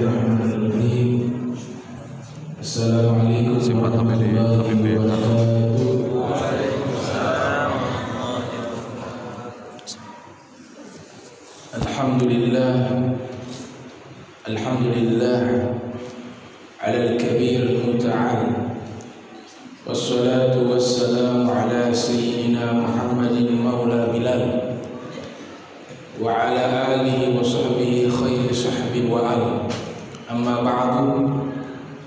Bismillahirrahmanirrahim. Assalamualaikum warahmatullahi wabarakatuh. Alhamdulillah, alhamdulillah ala al-kabir al-muta'al, wassalatu wassalamu ala sayyidina Muhammadin maula Bilal wa ala alihi wa sahbihi khairi sahbin wa al. Amma ba'du,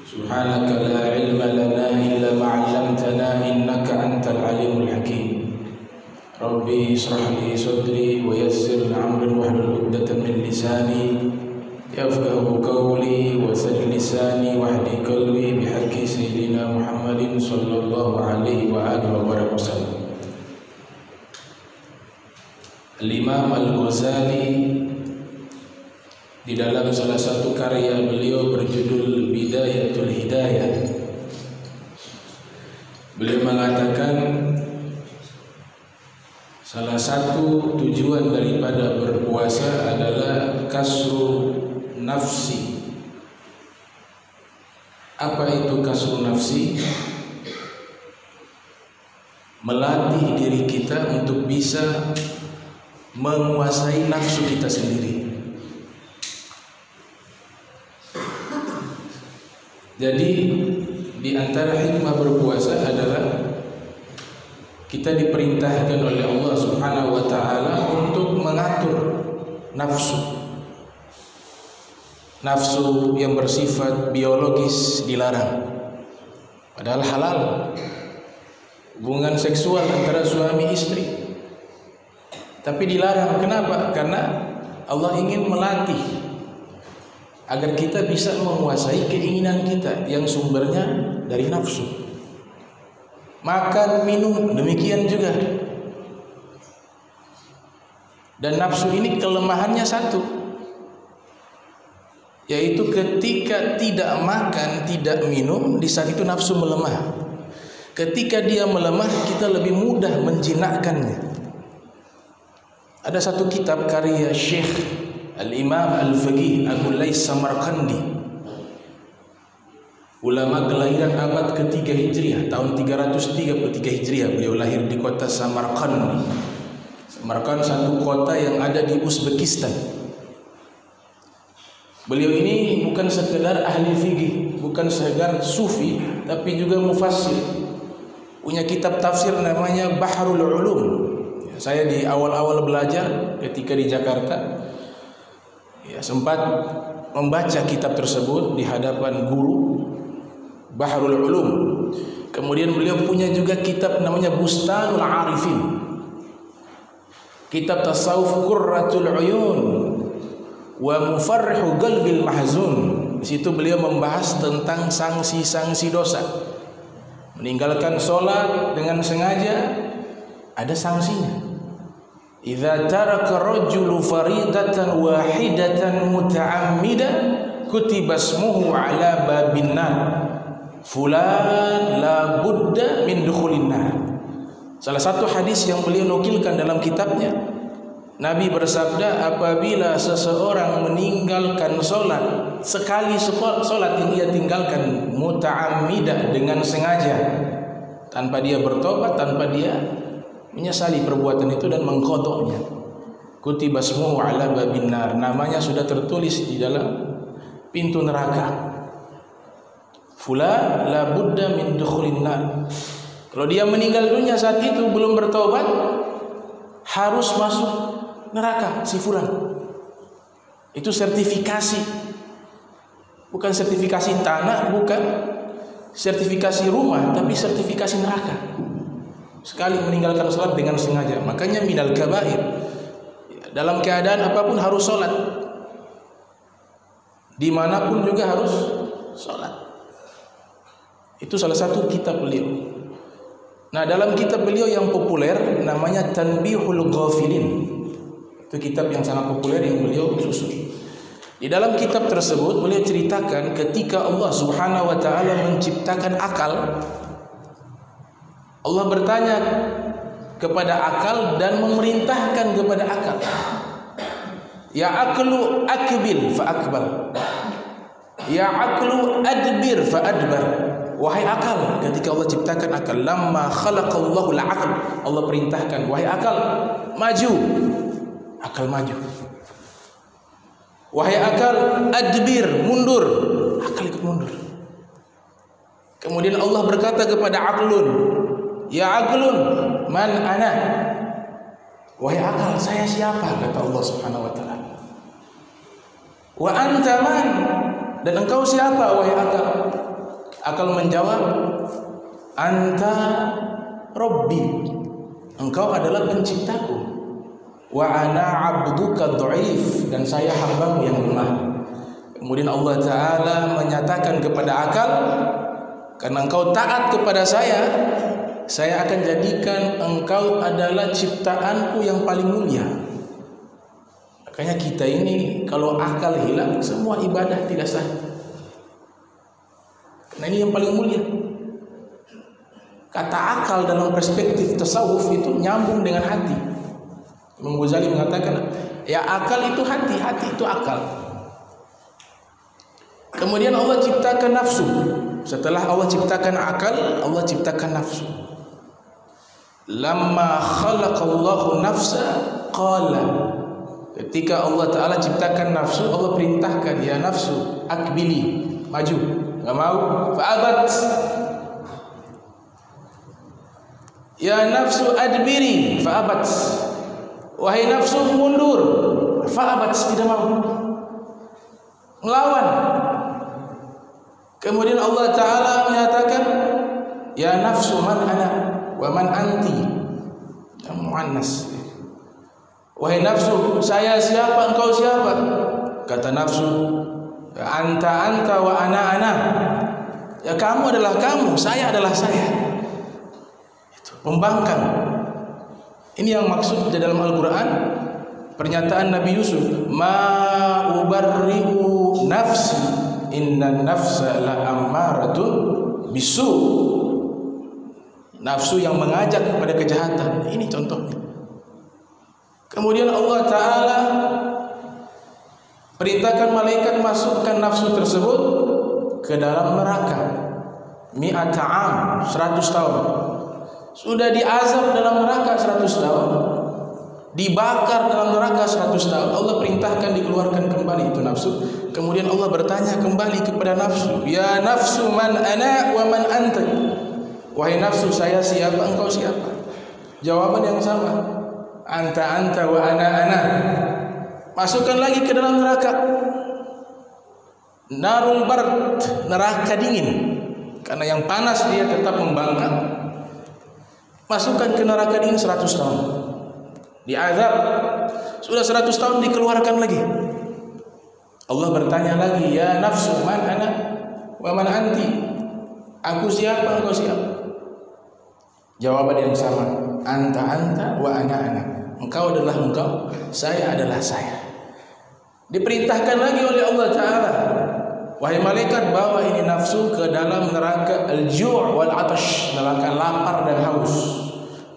subhanaka la ilma lana illa ma 'allamtana innaka antal alimul hakim. Rabbi israh li sadri wa yassir li amri wahlul 'uqdatam min lisani yafqahu qawli wa sadd lisani wahdi qalbi bihaqqi sayyidina Muhammadin sallallahu alaihi wa alihi wa barakatuh. Al-Imam Al-Ghazali di dalam salah satu karya beliau berjudul Bidayatul Hidayah, beliau mengatakan salah satu tujuan daripada berpuasa adalah kasru nafsi. Apa itu kasru nafsi? Melatih diri kita untuk bisa menguasai nafsu kita sendiri. Jadi di antara hikmah berpuasa adalah kita diperintahkan oleh Allah Subhanahu wa taala untuk mengatur nafsu. Nafsu yang bersifat biologis dilarang, padahal halal. Hubungan seksual antara suami istri, tapi dilarang. Kenapa? Karena Allah ingin melatih agar kita bisa menguasai keinginan kita yang sumbernya dari nafsu. Makan, minum, demikian juga. Dan nafsu ini kelemahannya satu, yaitu ketika tidak makan, tidak minum, di saat itu nafsu melemah. Ketika dia melemah, kita lebih mudah menjinakkannya. Ada satu kitab karya Syekh Al-Imam Al-Faqih Abu Lais Samarqandi, ulama kelahiran abad ke-3 Hijriah, tahun 333 Hijriah. Beliau lahir di kota Samarqand. Samarqand satu kota yang ada di Uzbekistan. Beliau ini bukan sekedar ahli fikih, bukan sekedar sufi, tapi juga mufassir. Punya kitab tafsir namanya Bahrul Ulum. Saya di awal-awal belajar ketika di Jakarta, sempat membaca kitab tersebut di hadapan guru, Bahrul Ulum. Kemudian beliau punya juga kitab namanya Bustanul Arifin, kitab tasawuf Qurratul Uyun wa Mufarrihu Qalbil Mahzun. Di situ beliau membahas tentang sanksi-sanksi dosa. Meninggalkan sholat dengan sengaja ada sanksinya. Idza taraka rajulu faridatan wahidatan muta'ammidan kutiba ismuhu ala babin nar fulan la budda min dukhulin nar. Salah satu hadis yang beliau nukilkan dalam kitabnya, Nabi bersabda, apabila seseorang meninggalkan sholat, sekali sholat yang ia tinggalkan muta'ammidan, dengan sengaja, tanpa dia bertobat, tanpa dia menyesali perbuatan itu dan mengqadanya, kutiba ismuhu ala babin nar, namanya sudah tertulis di dalam pintu neraka. Fulan la budda min dukhulin nar. Kalau dia meninggal dunia saat itu belum bertobat, harus masuk neraka si fulan. Itu sertifikasi, bukan sertifikasi tanah, bukan sertifikasi rumah, tapi sertifikasi neraka. Sekali meninggalkan sholat dengan sengaja. Makanya minal kabair, dalam keadaan apapun harus sholat, dimanapun juga harus sholat. Itu salah satu kitab beliau. Nah, dalam kitab beliau yang populer namanya Tanbihul Ghafilin, itu kitab yang sangat populer yang beliau susun. Di dalam kitab tersebut beliau ceritakan ketika Allah Subhanahu wa taala menciptakan akal, Allah bertanya kepada akal dan memerintahkan kepada akal, ya aqlu akbil fa akbar. Ya aqlu adbir fa adbar. Wahai akal, ketika Allah ciptakan akal, lamma khalaqallahu al-aql, Allah perintahkan, wahai akal, maju. Akal maju. Wahai akal, adbir, mundur. Akal ikut mundur. Kemudian Allah berkata kepada aqlun, ya aqlun, man ana? Wahai akal, saya siapa? Kata Allah Subhanahu wa taala. Wa anta man? Dan engkau siapa wahai akal? Akal menjawab, anta rabbi, engkau adalah penciptaku. Wa ana abduka dhaif, dan saya hambamu yang lemah. Kemudian Allah Ta'ala menyatakan kepada akal, karena engkau taat kepada saya akan jadikan engkau adalah ciptaanku yang paling mulia. Makanya kita ini kalau akal hilang, semua ibadah tidak sah. Karena ini yang paling mulia. Kata akal dalam perspektif tasawuf itu nyambung dengan hati. Imam Ghazali mengatakan, ya akal itu hati, hati itu akal. Kemudian Allah ciptakan nafsu. Setelah Allah ciptakan akal, Allah ciptakan nafsu. Lamma khalaqallahu nafsa qala. Ketika Allah Ta'ala ciptakan nafsu, Allah perintahkan, ya nafsu akbili, maju. Enggak mau, fa'abat. Ya nafsu adbiri, fa'abat. Wahai nafsu mundur, fa'abat, tidak mau. Melawan. Kemudian Allah Ta'ala menyatakan, ya nafsu man ana wa man anti. Yang muannas. Wahai nafsu, saya siapa, engkau siapa? Kata nafsu, anta wa ana. Ya kamu adalah kamu, saya adalah saya. Itu pembangkang. Ini yang maksud di dalam Al-Quran, pernyataan Nabi Yusuf, ma ubarri'u nafsi inna nafsa la ammaratun bisu. Nafsu yang mengajak kepada kejahatan. Ini contohnya. Kemudian Allah Ta'ala perintahkan malaikat masukkan nafsu tersebut ke dalam neraka. Mi'ata am, 100 tahun. Sudah diazab dalam neraka 100 tahun, dibakar dalam neraka 100 tahun. Allah perintahkan dikeluarkan kembali itu nafsu. Kemudian Allah bertanya kembali kepada nafsu, ya nafsu man ana wa man anta. Wahai nafsu, saya siapa, engkau siapa? Jawaban yang sama, anta wa ana. Masukkan lagi ke dalam neraka. Narul bard, neraka dingin. Karena yang panas dia tetap membangkang. Masukkan ke neraka dingin 100 tahun. Diazab. Sudah 100 tahun dikeluarkan lagi. Allah bertanya lagi, ya nafsu man ana wa man anti. Aku siapa, engkau siapa? Jawaban yang sama, anta wa ana. Engkau adalah engkau, saya adalah saya. Diperintahkan lagi oleh Allah Ta'ala, wahai malaikat, bawa ini nafsu ke dalam neraka al-ju' wal atash, neraka lapar dan haus.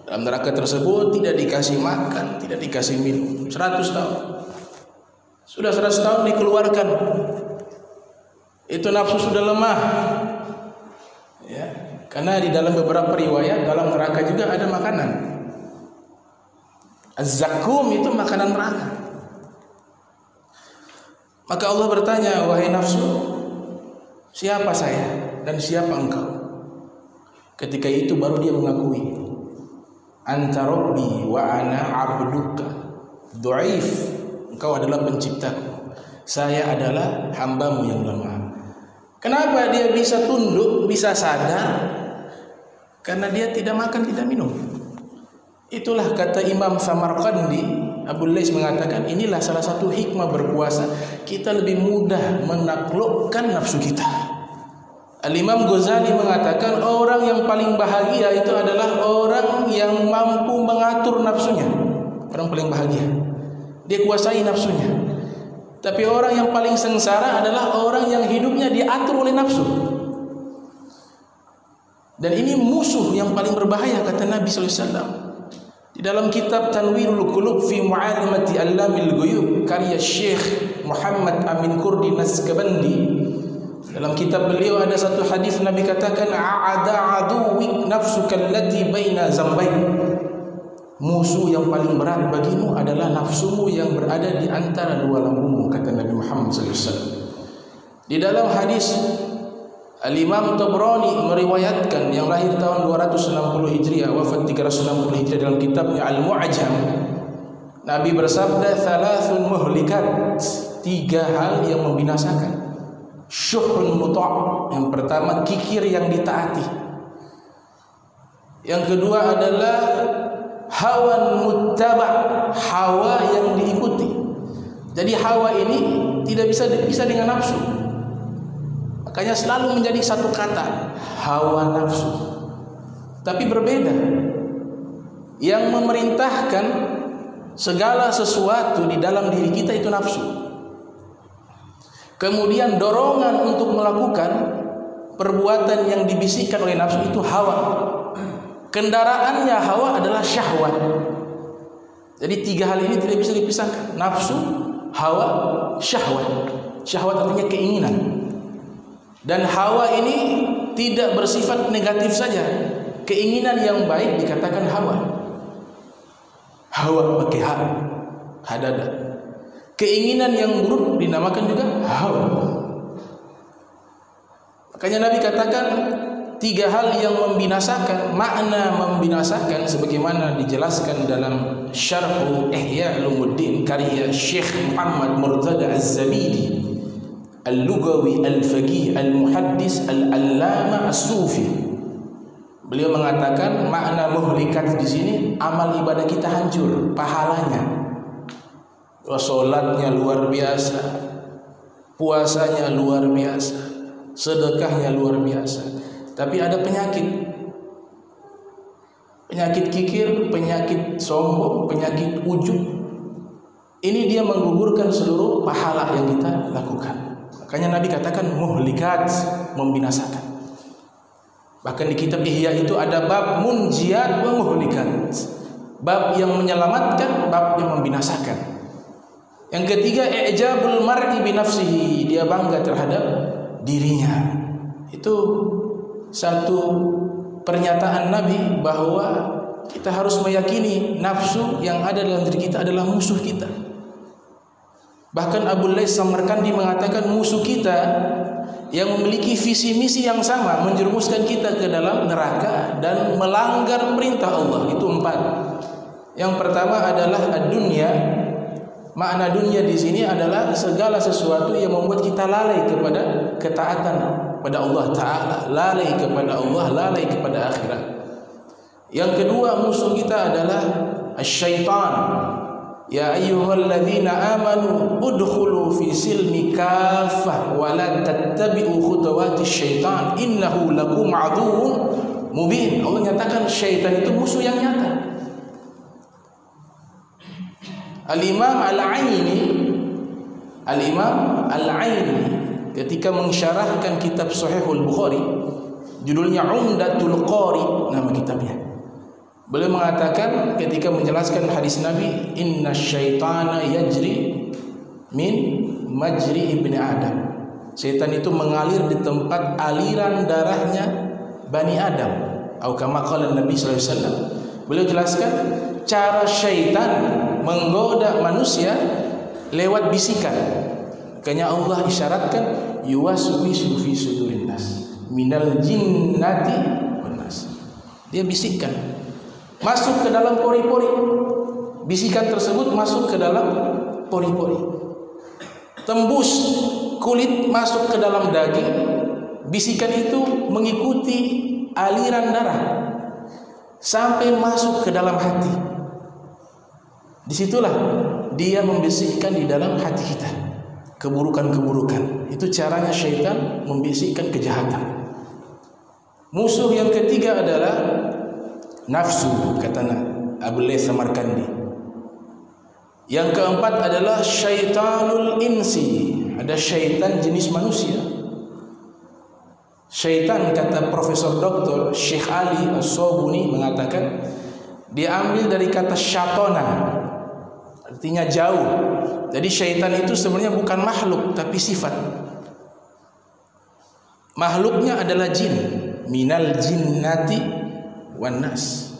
Dalam neraka tersebut tidak dikasih makan, tidak dikasih minum 100 tahun. Sudah 100 tahun dikeluarkan, itu nafsu sudah lemah, ya. Karena di dalam beberapa riwayat dalam neraka juga ada makanan. Az-zakum itu makanan neraka. Maka Allah bertanya, wahai nafsu, siapa saya dan siapa engkau? Ketika itu baru dia mengakui, anta rabbi wa ana abduka dhaif. Engkau adalah penciptaku, saya adalah hambamu yang lemah. Kenapa dia bisa tunduk, bisa sadar? Karena dia tidak makan, tidak minum. Itulah kata Imam Samarqandi, Abu Lais mengatakan, inilah salah satu hikmah berpuasa. Kita lebih mudah menaklukkan nafsu kita. Al-Imam Ghazali mengatakan, orang yang paling bahagia itu adalah orang yang mampu mengatur nafsunya. Orang paling bahagia, dia kuasai nafsunya. Tapi orang yang paling sengsara adalah orang yang hidupnya diatur oleh nafsu. Dan ini musuh yang paling berbahaya, kata Nabi sallallahu alaihi wasallam. Di dalam kitab Tanwirul Qulub fi Mu'alimati Allamil Ghuyub karya Syekh Muhammad Amin Kurdi Naskabandi, Dalam kitab beliau ada satu hadis Nabi katakan, a'ada aduwik nafsuka allati baina zambayn. Musuh yang paling berat bagimu adalah nafsumu yang berada di antara dua lambungmu, kata Nabi Muhammad SAW. Di dalam hadis Al-Imam Tabrani meriwayatkan, yang lahir tahun 260 Hijriah, wafat 360 Hijriah, dalam kitabnya Al-Mu'jam, Nabi bersabda, thalathun muhlikat, 3 hal yang membinasakan. Syuhun muta', yang pertama kikir yang ditaati. Yang kedua adalah hawan muttaba', hawa yang diikuti. Jadi hawa ini tidak bisa dipisah dengan nafsu. Makanya selalu menjadi satu kata, hawa nafsu. Tapi berbeda. Yang memerintahkan segala sesuatu di dalam diri kita itu nafsu. Kemudian dorongan untuk melakukan perbuatan yang dibisikkan oleh nafsu itu hawa. Kendaraannya hawa adalah syahwat. Jadi 3 hal ini tidak bisa dipisahkan. Nafsu, hawa, syahwat. Syahwat artinya keinginan. Dan hawa ini tidak bersifat negatif saja. Keinginan yang baik dikatakan hawa. Hawa pakai ha, hadada. Keinginan yang buruk dinamakan juga hawa. Makanya Nabi katakan 3 hal yang membinasakan. Makna membinasakan sebagaimana dijelaskan dalam Syarh Ihya Ulumuddin karya Syekh Muhammad Murtada Az-Zabidi Al-Lugawi Al-Faqih Al-Muhaddis Al-Allama As-Sufi. Beliau mengatakan makna muhlikat di sini amal ibadah kita hancur, pahalanya. Salatnya luar biasa, puasanya luar biasa, sedekahnya luar biasa, tapi ada penyakit. Penyakit kikir, penyakit sombong, penyakit ujub. Ini dia menggugurkan seluruh pahala yang kita lakukan. Makanya Nabi katakan muhlikat, membinasakan. Bahkan di kitab Ihya itu ada bab munjiat wa muhlikat, bab yang menyelamatkan, bab yang membinasakan. Yang ketiga, i'jabul mar'i bi nafsihi, dia bangga terhadap dirinya. Itu satu pernyataan Nabi bahwa kita harus meyakini nafsu yang ada dalam diri kita adalah musuh kita. Bahkan Abu Lais Samarkandi mengatakan musuh kita yang memiliki visi misi yang sama menjerumuskan kita ke dalam neraka dan melanggar perintah Allah. Itu 4. Yang pertama adalah ad-dunya. Makna dunia di sini adalah segala sesuatu yang membuat kita lalai kepada ketaatan pada Allah Ta'ala, lalai kepada Allah, lalai kepada akhirat. Yang kedua musuh kita adalah syaitan. Ya ayyuhalladzina amanu udkhulu fi silmi kaffah wa la tattabi'u khutuwati syaitan innahu lakum aduwwun mubin. Allah nyatakan syaitan itu musuh yang nyata. Al-Imam Al-Aini ketika mensyarahkan kitab Sahihul Bukhari, judulnya Umdatul Qari nama kitabnya, beliau mengatakan ketika menjelaskan hadis Nabi, inna syaitana yajri min majri ibni Adam, syaitan itu mengalir di tempat aliran darahnya Bani Adam, atau kama qala Nabi sallallahu alaihi wasallam. Beliau jelaskan cara syaitan menggoda manusia lewat bisikan. Makanya Allah isyaratkan yuwaswisu fi sudurin nas minal jinnati wan nas. Dia bisikkan masuk ke dalam pori-pori. Bisikan tersebut masuk ke dalam pori-pori, tembus kulit, masuk ke dalam daging. Bisikan itu mengikuti aliran darah sampai masuk ke dalam hati. Disitulah dia membisikkan di dalam hati kita keburukan-keburukan. Itu caranya syaitan membisikkan kejahatan. Musuh yang ketiga adalah nafsu, kata Abu Lais Samarkandi. Yang keempat adalah syaitanul insi, ada syaitan jenis manusia. Syaitan, kata Profesor Dr. Syekh Ali As-Sobuni mengatakan, diambil dari kata syatona, artinya jauh. Jadi syaitan itu sebenarnya bukan makhluk tapi sifat. makhluknya adalah jin, minal jinnati wan nas.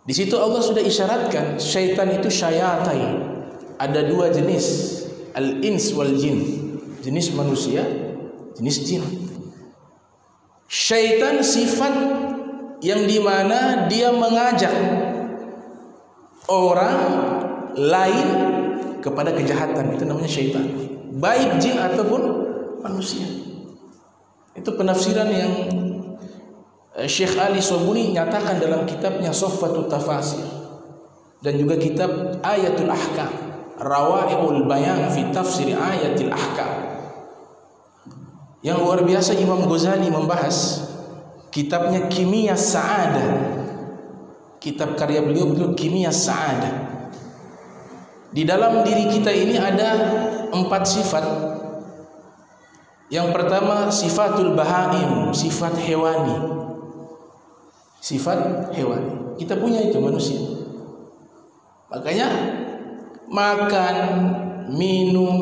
Di situ Allah sudah isyaratkan syaitan itu syayatai. Ada dua jenis, al-ins wal jin. Jenis manusia, jenis jin. Syaitan sifat yang dimana dia mengajak orang lain kepada kejahatan, itu namanya syaitan, baik jin ataupun manusia. Itu penafsiran yang Syekh Ali Sobuni nyatakan dalam kitabnya Soffatut Tafasir, dan juga kitab Ayatul Ahkam, Rawai'ul Bayan fi Tafsir Ayatil Ahkam. Yang luar biasa Imam Ghazali membahas kitabnya Kimia Sa'adah. Kitab karya beliau betul Kimia Sa'adah. Di dalam diri kita ini ada 4 sifat. Yang pertama sifatul bahaim, sifat hewani. Sifat hewani. Kita punya itu manusia. Makanya makan, minum,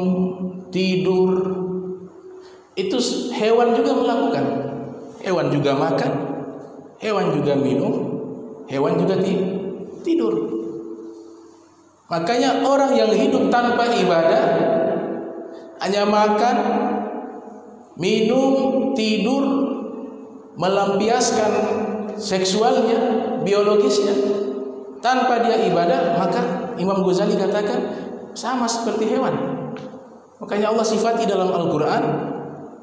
tidur itu hewan juga melakukan. Hewan juga makan, hewan juga minum, hewan juga tidur. Makanya orang yang hidup tanpa ibadah, hanya makan, minum, tidur, melampiaskan seksualnya, biologisnya, tanpa dia ibadah, maka Imam Ghazali katakan sama seperti hewan. Makanya Allah sifati dalam Al-Quran,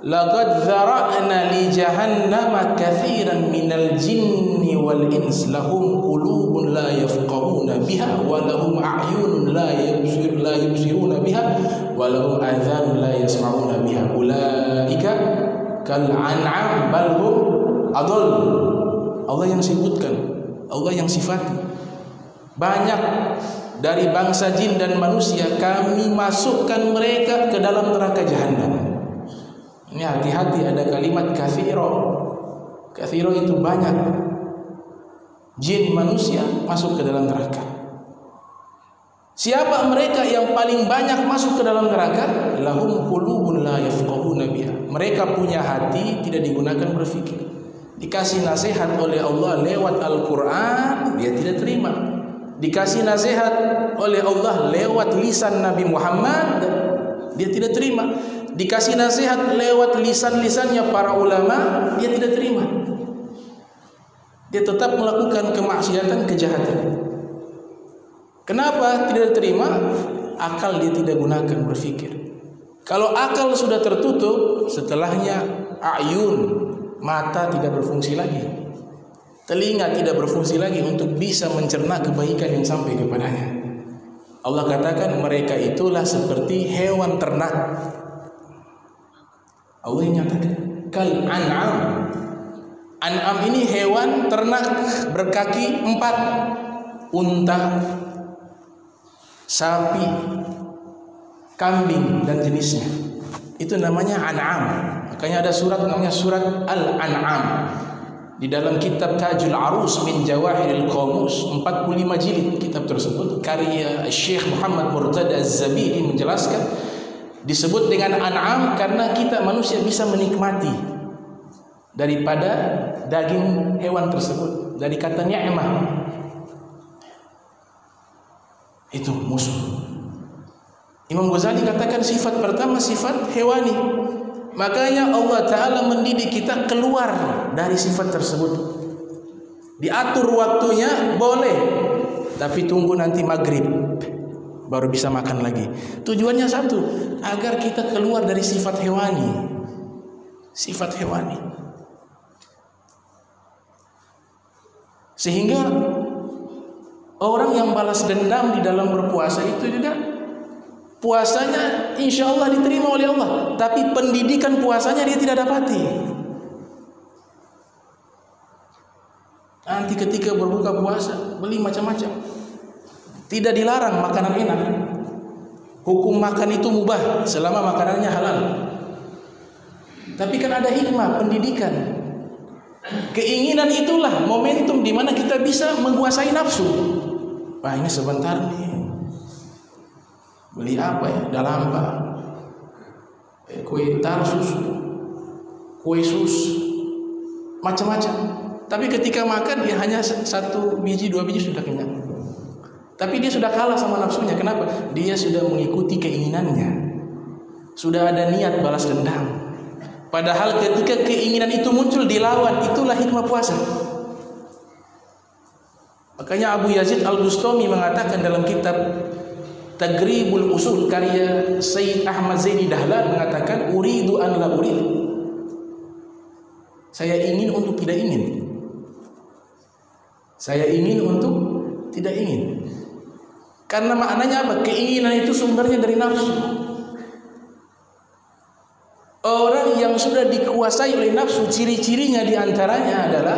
laqad dzara'na li jahannama katsiran minal jinni wal ins lahum qulubun la yafqahuna biha wa lahum a'yunun la yubsiruna biha wa lahum adhanun la yasma'una biha ulaika kal an'am bal hum adall. Allah yang sebutkan, Allah yang sifati. Banyak dari bangsa jin dan manusia kami masukkan mereka ke dalam neraka jahanam. Ini hati-hati, ada kalimat kathiro. Kathiro itu banyak. Jin manusia masuk ke dalam neraka. Siapa mereka yang paling banyak masuk ke dalam neraka? Lahum qulubun la yafqahuna biha. Mereka punya hati tidak digunakan berfikir. Dikasih nasihat oleh Allah lewat Al-Quran, dia tidak terima. Dikasih nasihat oleh Allah lewat lisan Nabi Muhammad, dia tidak terima. Dikasih nasihat lewat lisan-lisannya para ulama, dia tidak terima. Dia tetap melakukan kemaksiatan, kejahatan. Kenapa tidak terima? Akal dia tidak gunakan berfikir. Kalau akal sudah tertutup, setelahnya ayun, mata tidak berfungsi lagi, telinga tidak berfungsi lagi untuk bisa mencerna kebaikan yang sampai kepadanya. Allah katakan mereka itulah seperti hewan ternak. Allah yang nyatakan kal an'am. An'am ini hewan ternak berkaki 4, unta, sapi, kambing dan jenisnya. Itu namanya an'am. Makanya ada surat namanya surat Al-An'am. Di dalam kitab Tajul Arus min Jawahiril Qamus, 45 jilid kitab tersebut, karya Syekh Muhammad Murtada Az-Zabidi menjelaskan, disebut dengan an'am karena kita manusia bisa menikmati daripada daging hewan tersebut, dari kata ni'mah. Itu musuh. Imam Ghazali katakan sifat pertama sifat hewani. Makanya Allah Ta'ala mendidik kita keluar dari sifat tersebut. Diatur waktunya boleh, tapi tunggu nanti maghrib baru bisa makan lagi. Tujuannya satu, agar kita keluar dari sifat hewani. Sifat hewani. Sehingga orang yang balas dendam di dalam berpuasa itu juga puasanya insya Allah diterima oleh Allah, tapi pendidikan puasanya dia tidak dapati. Nanti ketika berbuka puasa beli macam-macam. Tidak dilarang makanan enak. Hukum makan itu mubah selama makanannya halal. Tapi kan ada hikmah pendidikan. Keinginan itulah momentum di mana kita bisa menguasai nafsu. Wah, ini sebentar nih. Beli apa ya? Dalam apa? Kue tar susu. kue sus, macam-macam. Tapi ketika makan dia hanya 1 biji 2 biji sudah kenyang. Tapi dia sudah kalah sama nafsunya. Kenapa? Dia sudah mengikuti keinginannya. Sudah ada niat balas dendam. Padahal ketika keinginan itu muncul dilawan, itulah hikmah puasa. Makanya Abu Yazid Al-Bustami mengatakan dalam kitab Taghribul Usul karya Sayyid Ahmad Zaini Dahlan mengatakan uridu an la urid. Saya ingin untuk tidak ingin. Saya ingin untuk tidak ingin. Karena maknanya apa? Keinginan itu sumbernya dari nafsu. Orang yang sudah dikuasai oleh nafsu, ciri-cirinya diantaranya adalah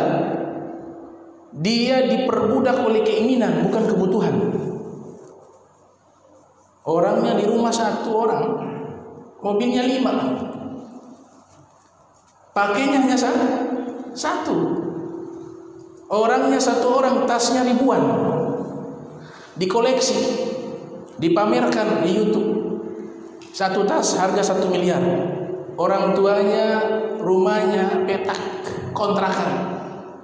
dia diperbudak oleh keinginan, bukan kebutuhan. Orangnya di rumah 1 orang, mobilnya 5, pakainya hanya 1. Orangnya 1 orang, tasnya ribuan, dikoleksi, dipamerkan di YouTube. 1 tas harga 1 miliar. Orang tuanya rumahnya petak, kontrakan,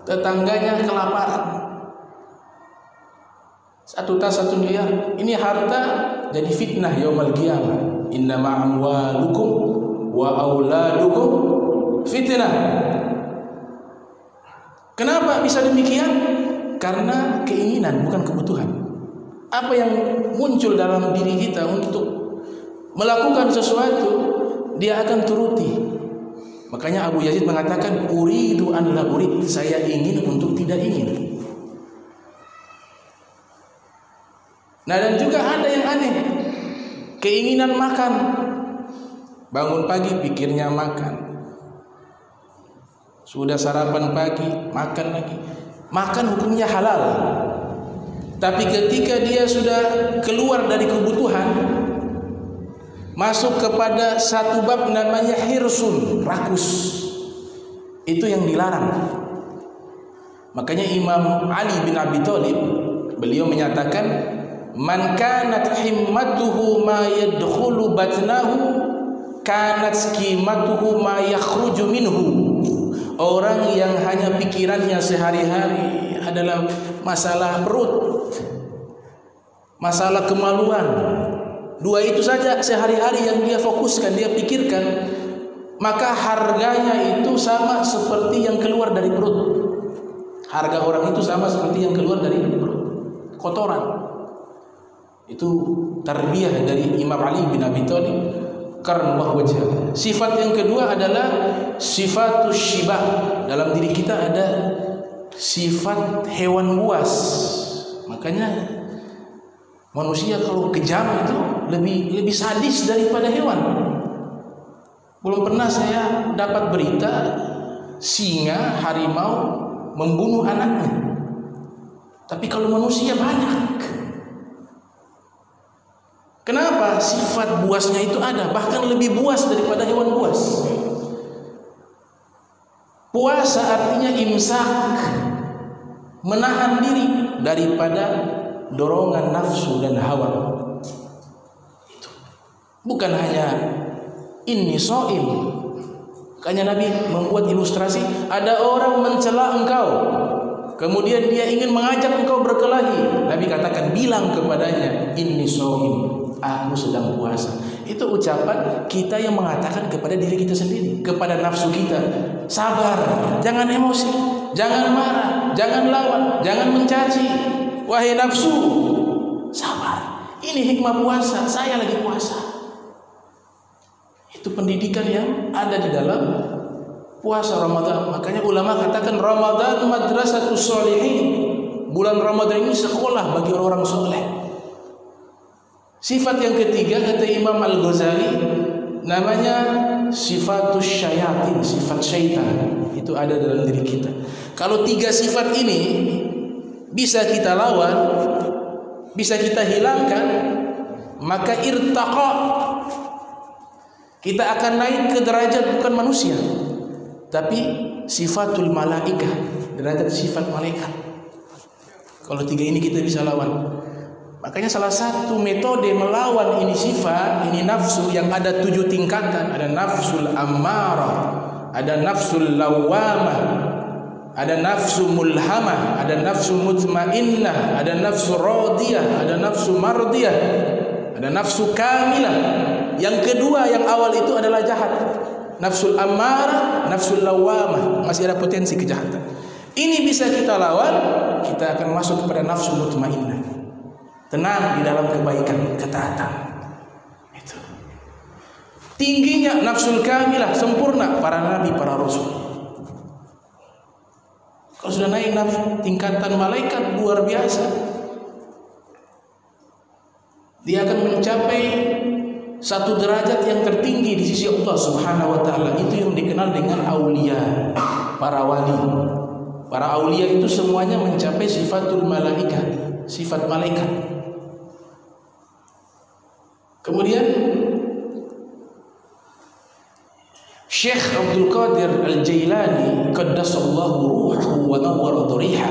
tetangganya kelaparan. 1 tas 1 miliar. Ini harta jadi fitnah yaumul qiyamah. Innama amwalukum wa auladukum fitnah. Kenapa bisa demikian? Karena keinginan, bukan kebutuhan. Apa yang muncul dalam diri kita untuk melakukan sesuatu, dia akan turuti. Makanya Abu Yazid mengatakan uridu an la urid, saya ingin untuk tidak ingin. Nah, dan juga ada yang aneh, keinginan makan. Bangun pagi pikirnya makan. Sudah sarapan pagi, makan lagi. Makan hukumnya halal. Tapi ketika dia sudah keluar dari kebutuhan, masuk kepada satu bab namanya hirsun, rakus. Itu yang dilarang. Makanya Imam Ali bin Abi Thalib beliau menyatakan, "Man kanat himmatuhu ma yadkhulu batnahu, kanat qimatuhu ma yakhruju minhu." Orang yang hanya pikirannya sehari-hari adalah masalah perut, masalah kemaluan, 2 itu saja sehari-hari yang dia fokuskan, dia pikirkan, maka harganya itu sama seperti yang keluar dari perut. Harga orang itu sama seperti yang keluar dari perut, kotoran. Itu tarbiyah dari Imam Ali bin Abi Thalib karramallahu wajhahu. Sifat yang kedua adalah sifatus shiba. Dalam diri kita ada sifat hewan buas. Makanya manusia kalau kejam itu lebih sadis daripada hewan. Belum pernah saya dapat berita singa, harimau membunuh anaknya. Tapi kalau manusia banyak. Kenapa? Sifat buasnya itu ada, bahkan lebih buas daripada hewan buas. Puasa artinya imsak, menahan diri daripada dorongan nafsu dan hawa. Itu bukan hanya inni shaim. Makanya Nabi membuat ilustrasi, ada orang mencela engkau, kemudian dia ingin mengajak engkau berkelahi. Nabi katakan, bilang kepadanya, inni shaim, aku sedang puasa. Itu ucapan kita yang mengatakan kepada diri kita sendiri, kepada nafsu kita, sabar, jangan emosi, jangan marah, jangan lawan, jangan mencaci. Wahai nafsu, sabar. Ini hikmah puasa, saya lagi puasa. Itu pendidikan yang ada di dalam puasa Ramadan. Makanya ulama katakan Ramadan madrasatus sholihin. Bulan Ramadan ini sekolah bagi orang-orang soleh. Sifat yang ketiga kata Imam Al-Ghazali namanya sifatus syayatin, sifat syaitan. Itu ada dalam diri kita. Kalau 3 sifat ini bisa kita lawan, bisa kita hilangkan, maka irtaqa, kita akan naik ke derajat bukan manusia, tapi sifatul malaikah, derajat sifat malaikat. Kalau 3 ini kita bisa lawan. Makanya salah satu metode melawan ini sifat, ini nafsu yang ada 7 tingkatan. Ada nafsul ammarah, ada nafsul lawamah, ada nafsu mulhamah, ada nafsu mutmainnah, ada nafsu radiyah, ada nafsu mardiyah, ada nafsu kamilah. Yang kedua, yang awal itu adalah jahat, nafsul ammarah, nafsul lawamah, masih ada potensi kejahatan. Ini bisa kita lawan, kita akan masuk kepada nafsu mutmainnah, tenang di dalam kebaikan, ketaatan. Itu tingginya nafsul kamilah, sempurna, para nabi, para rasul. Kalau sudah naik nafsu tingkatan malaikat luar biasa, dia akan mencapai satu derajat yang tertinggi di sisi Allah Subhanahu wa taala. Itu yang dikenal dengan aulia, para wali. Para aulia itu semuanya mencapai sifatul malaikat, sifat malaikat. Kemudian Syekh Abdul Qadir Al-Jailani qaddasallahu ruhahu wa nawwara dhariha,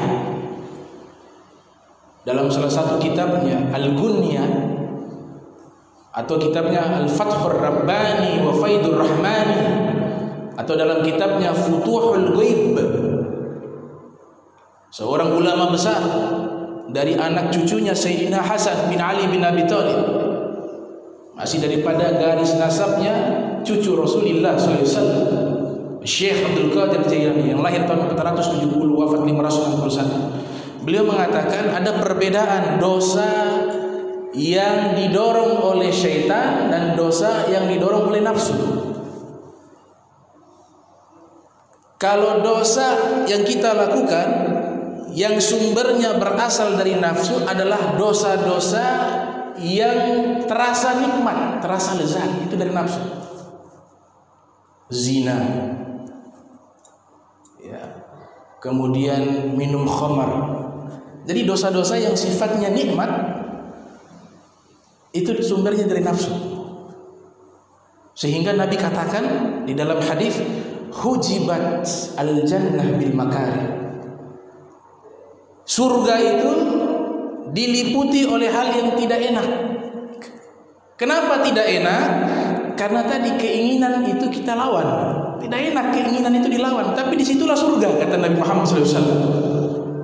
dalam salah satu kitabnya Al-Gunya atau kitabnya Al-Fathur Rabbani wa Faidur Rahmani, atau dalam kitabnya Futuhul Ghaib, seorang ulama besar dari anak cucunya Sayyidina Hasan bin Ali bin Abi Thalib, masih daripada garis nasabnya cucu Rasulullah SAW, Syekh Abdul Qadir Jailani yang lahir tahun 470 wafat 561. Beliau mengatakan ada perbedaan dosa yang didorong oleh syaitan dan dosa yang didorong oleh nafsu. Kalau dosa yang kita lakukan yang sumbernya berasal dari nafsu adalah dosa-dosa yang terasa nikmat, terasa lezat, itu dari nafsu. Zina, ya, kemudian minum khamar. Jadi dosa-dosa yang sifatnya nikmat itu sumbernya dari nafsu. Sehingga Nabi katakan di dalam hadis, hujibat al-jannah bil makari. Surga itu diliputi oleh hal yang tidak enak. Kenapa tidak enak? Karena tadi keinginan itu kita lawan. Tidak enak keinginan itu dilawan, tapi disitulah surga, kata Nabi Muhammad SAW.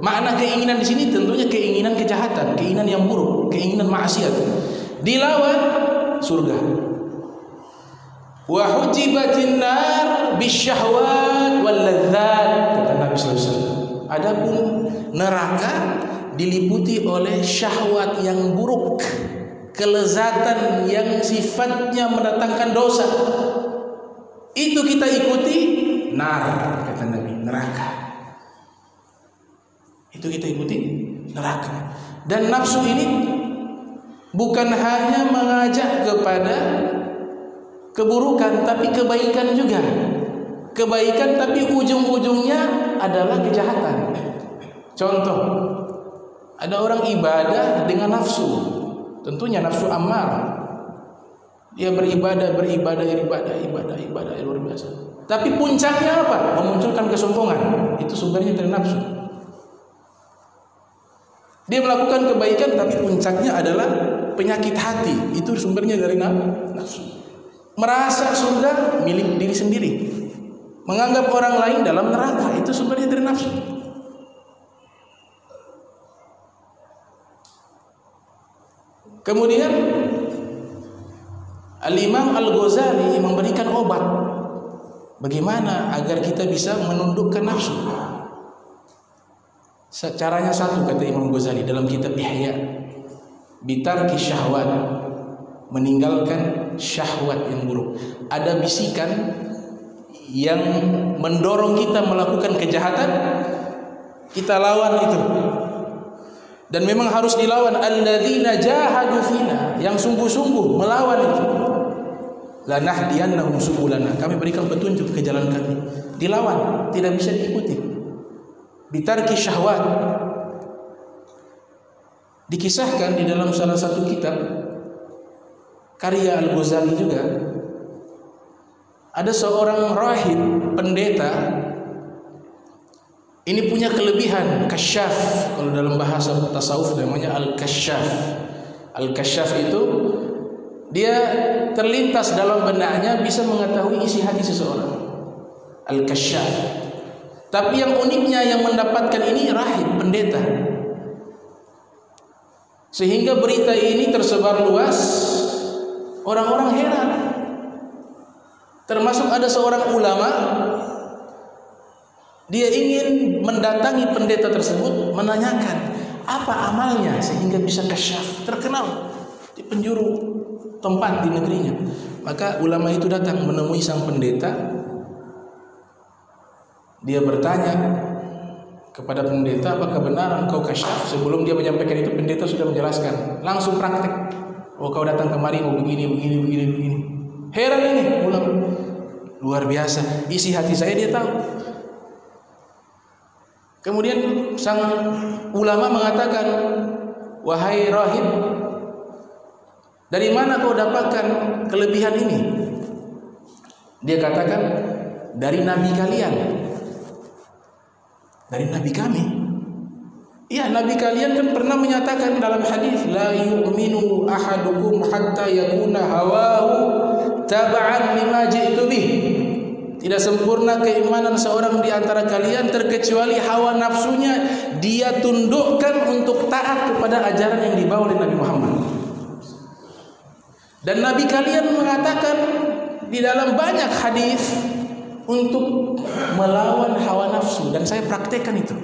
Makna keinginan di sini tentunya keinginan kejahatan, keinginan yang buruk, keinginan maksiat. Dilawan surga. Wa hujibatin nar bisyahwat wal ladzat, kata Nabi SAW. Adapun neraka diliputi oleh syahwat yang buruk, kelezatan yang sifatnya mendatangkan dosa. Itu kita ikuti, nar, kata Nabi, neraka. Itu kita ikuti, neraka. Dan nafsu ini bukan hanya mengajak kepada keburukan, tapi kebaikan juga. Kebaikan tapi ujung-ujungnya adalah kejahatan. Contoh, ada orang ibadah dengan nafsu, tentunya nafsu ammar. Dia beribadah luar biasa. Tapi puncaknya apa? Memunculkan kesombongan. Itu sumbernya dari nafsu. Dia melakukan kebaikan tapi puncaknya adalah penyakit hati. Itu sumbernya dari nafsu. Merasa surga milik diri sendiri, menganggap orang lain dalam neraka. Itu sumbernya dari nafsu. Kemudian Al-Imam Al-Ghazali memberikan obat bagaimana agar kita bisa menundukkan nafsu. Caranya satu, kata Imam Ghazali dalam kitab Ihya, bitarki syahwat, meninggalkan syahwat yang buruk. Ada bisikan yang mendorong kita melakukan kejahatan, kita lawan itu. Dan memang harus dilawan. Alladzina jahadu fina, yang sungguh-sungguh melawan itu. Lanahdiyannahum subulana, kami berikan petunjuk ke jalan kami. Dilawan, tidak bisa diikuti. Bitarki syahwat. Dikisahkan di dalam salah satu kitab karya Al-Ghazali juga, ada seorang rahib, pendeta. Ini punya kelebihan kasyaf. Kalau dalam bahasa tasawuf namanya al-kasyaf. Al-kasyaf itu dia terlintas dalam benaknya bisa mengetahui isi hati seseorang. Al-Kasyaf. Tapi yang uniknya yang mendapatkan ini rahib, pendeta. Sehingga berita ini tersebar luas, orang-orang heran. Termasuk ada seorang ulama, dia ingin mendatangi pendeta tersebut, menanyakan apa amalnya sehingga bisa kasyaf, terkenal di penjuru tempat di negerinya. Maka ulama itu datang menemui sang pendeta. Dia bertanya kepada pendeta, apakah benar engkau kasyaf? Sebelum dia menyampaikan itu, pendeta sudah menjelaskan, langsung praktek. Oh, kau datang kemari mau begini. Heran ini ulama, luar biasa, isi hati saya dia tahu. Kemudian sang ulama mengatakan, wahai rahib, dari mana kau dapatkan kelebihan ini? Dia katakan, dari nabi kalian. Dari nabi kami. Iya, nabi kalian kan pernah menyatakan dalam hadis, la yu'minu ahadukum hatta yakuna hawahu taba'an lima ji'tu bih. Tidak sempurna keimanan seorang di antara kalian terkecuali hawa nafsunya dia tundukkan untuk taat kepada ajaran yang dibawa oleh Nabi Muhammad. Dan nabi kalian mengatakan di dalam banyak hadis untuk melawan hawa nafsu, dan saya praktekkan itu.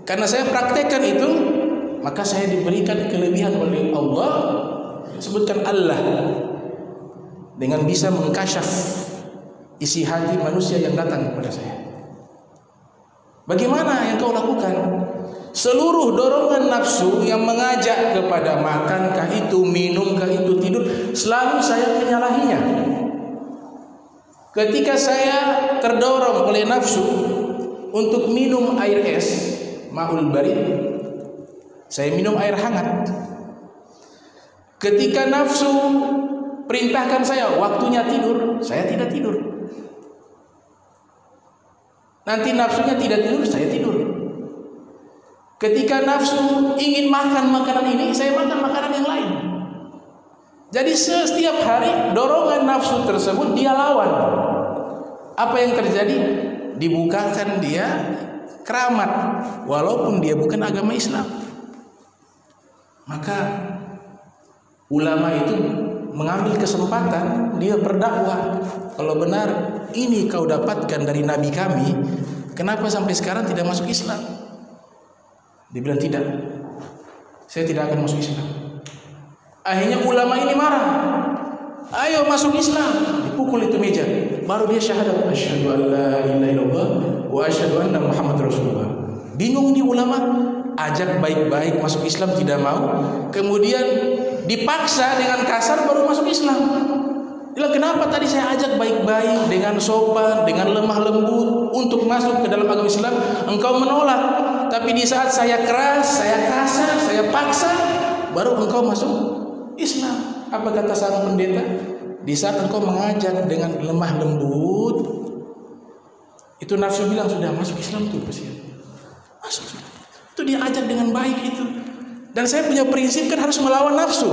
Karena saya praktekkan itu, maka saya diberikan kelebihan oleh Allah, disebutkan Allah, dengan bisa mengkasyaf isi hati manusia yang datang kepada saya. Bagaimana yang kau lakukan? Seluruh dorongan nafsu yang mengajak kepada makankah itu, minumkah itu, tidur, selalu saya menyalahinya. Ketika saya terdorong oleh nafsu untuk minum air es, ma'ul barid, saya minum air hangat. Ketika nafsu perintahkan saya waktunya tidur, saya tidak tidur. Nanti nafsunya tidak tidur, saya tidur. Ketika nafsu ingin makan makanan ini, saya makan makanan yang lain. Jadi setiap hari dorongan nafsu tersebut dia lawan. Apa yang terjadi? Dibukakan dia keramat, walaupun dia bukan agama Islam. Maka ulama itu mengambil kesempatan, dia berdakwah. Kalau benar ini kau dapatkan dari nabi kami, kenapa sampai sekarang tidak masuk Islam? Dia bilang tidak, saya tidak akan masuk Islam. Akhirnya ulama ini marah, ayo masuk Islam. Dipukul itu meja, baru dia syahadat, asyhadu an la ilaha illallah wa asyhadu anna Muhammad Rasulullah. Bingung ini ulama, ajak baik-baik masuk Islam tidak mau, kemudian dipaksa dengan kasar baru masuk Islam. Bilang, kenapa tadi saya ajak baik-baik dengan sopan, dengan lemah lembut untuk masuk ke dalam agama Islam, engkau menolak. Tapi di saat saya keras, saya kasar, saya paksa, baru engkau masuk Islam. Apa kata sang pendeta? Di saat engkau mengajak dengan lemah lembut, itu nafsu bilang sudah masuk Islam tuh pasti. Masuk sudah. Itu dia ajak dengan baik itu. Dan saya punya prinsip kan harus melawan nafsu.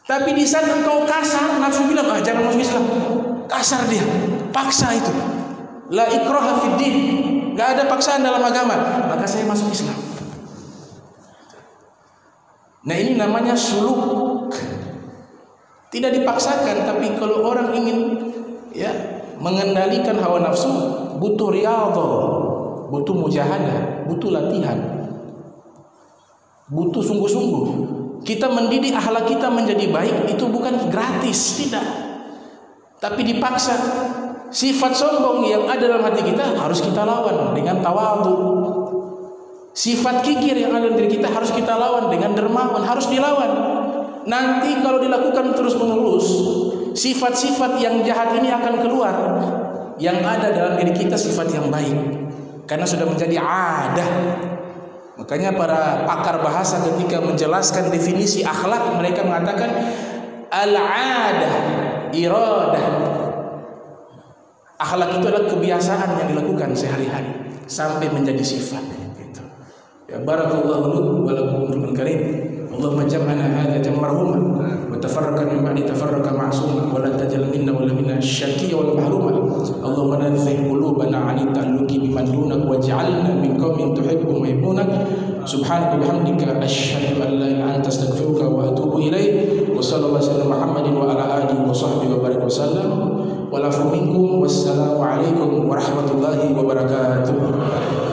Tapi di saat engkau kasar, nafsu bilang, jangan masuk Islam. Kasar dia, paksa itu. La ikraha fid din. Enggak ada paksaan dalam agama. Maka saya masuk Islam. Nah, ini namanya suluk. Tidak dipaksakan, tapi kalau orang ingin mengendalikan hawa nafsu, butuh riyadhah, butuh mujahadah, butuh latihan. Butuh sungguh-sungguh. Kita mendidik akhlak kita menjadi baik itu bukan gratis, tidak. Tapi dipaksa. Sifat sombong yang ada dalam hati kita harus kita lawan dengan tawadhu. Sifat kikir yang ada di diri kita harus kita lawan dengan dermawan, harus dilawan. Nanti kalau dilakukan terus-menerus, sifat-sifat yang jahat ini akan keluar. Yang ada dalam diri kita sifat yang baik. Karena sudah menjadi adah. Makanya para pakar bahasa ketika menjelaskan definisi akhlak, mereka mengatakan al-adah, iradah. Akhlak itu adalah kebiasaan yang dilakukan sehari-hari sampai menjadi sifat. Gitu. Ya barakallahu wa lakum fil karim. Allahumma jam'ana hadza jam'an marhuma wa tafarraqan min ba'di tafarraqa ma'suma wa la tajal minna wa la minna syaqiyya wal mahruma. Allahumma nazzih qulubana 'ani ta'alluqi biman dunak waj'alna min qaumin tuhibbuhum wa yuhibbunak. Subhanaka bihamdika asyhadu an la ilaha illa anta astaghfiruka wa atubu ilaik. Wa sallallahu alaihi wasallam Muhammadin wa ala alihi wa sahbihi wa barik wasallam. Walafu minkum wassalamu alaikum warahmatullahi wabarakatuh.